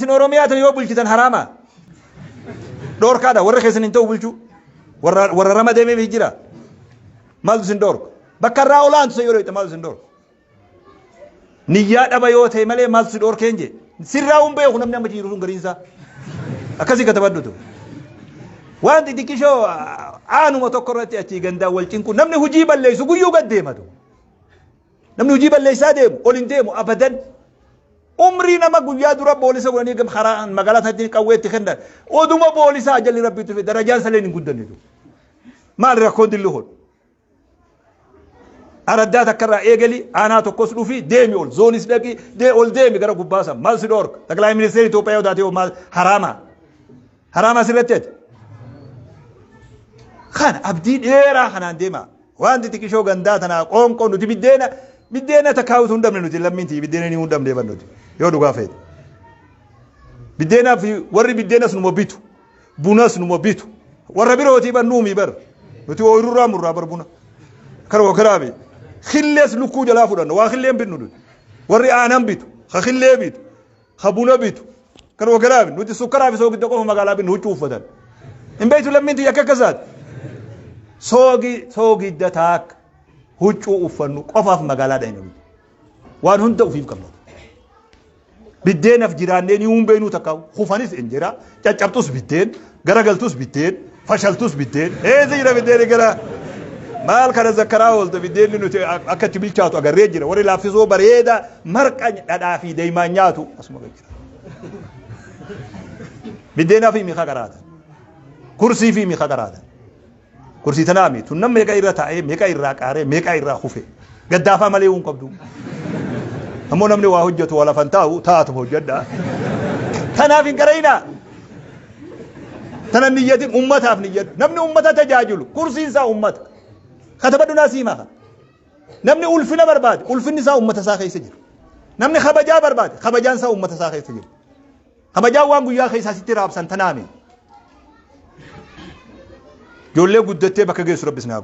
Oromiyaatan yoo bulchitan harama dhorkaadha warra keessan hin ta'u bulchu warra rama deemee jira maaltu sin dhorka bakka irraa olaantu sa yoo dhoyte maaltu sin dhorka niyyaa dhaba yoo ta'e malee maaltu si dhorkeen je sirraa hun beeku namni amma jiru sun gariinsaa akkasii katabaddutu waan xixiqqishoo aanuma tokko irratti achii gandaa wal cinqu namni hujii balleessu guyyuu gad deematu namni hujii balleessaa deemu ol hin deemu abadan umri nama guyyaa dura boolisa godhanii gam karaa magaalaa sanatti qawweetti kennan oduma boolisa ajalli rabbiitu fi darajaan saleen hin guddannetu maal rakkoon dilli hon araddaa takkarraa eegali aanaa tokkos dhufi deemi ol zoonis dhaqi ol deemi gara gubbaasan maal si dhorka taklaa ministeera Itoophiyaa yoo taate maal harama sirratti kan abdii dheeraa kanaan deema waan xixiqqishoo gandaa tanaa qoonqoo nuti biddeena takkaawutu hin dhabne nuti lammiinti biddeena ni hin dhabne bannuti yoo dhugaa feete biddeena fi warri biddeenas numa bitu bunas numa bitu warra birootii bannuumi bar nuti ooyirurraa murraa bar buna kana wakaraabe khillees lukkuu jalaa fudhanna waa khilleen bitnu nuti warri aanan bitu ha khillee bitu ha buna bitu kana wakaraabe nuti sukkaraa fi soogidda qofa magaalaa binnu huccuu uffatan hin beektu lammiinti akka akkasaati soogidda taak huccuu uffannu qofaaf magaalaa dhaynanu waan hunda ufiif qabna biddeenaf jiraannee ni humbeenu takka hufanis injira caccabtus biddeen garagaltus biddeen fashaltus biddeen jira biddeen gara maal kana zakkaraa olta biddeen nuti akka itti bilchaatu agarree jira warri laaffisoo bareeda marqa dhadhaa fi deemaa nyaatu asuma jira biddeenaa fi mi'a garaata kursii fi mi'a garaata kursi tanami tunnam meeqa irra taa'ee meeqa irraa qaaree meeqa irraa kufe gaddaafa malee uun qabdu ammoo namni waa hojjetu wala fantaa'u taatu hojjedha tanaaf hin qarayna tanan niyyatin ummataaf niyyatu namni ummata tajaajilu kursiin isaa ummata katabadhu naasiima namni ulfina barbaade ulfinni isaa ummata isaa keessa jira namni kabajaa barbaade kabajaan isaa ummata isaa keessa jira kabajaa waan guyyaa keessa sitti raabsan tanaami جولي قدتي بكا جيس ربي سنا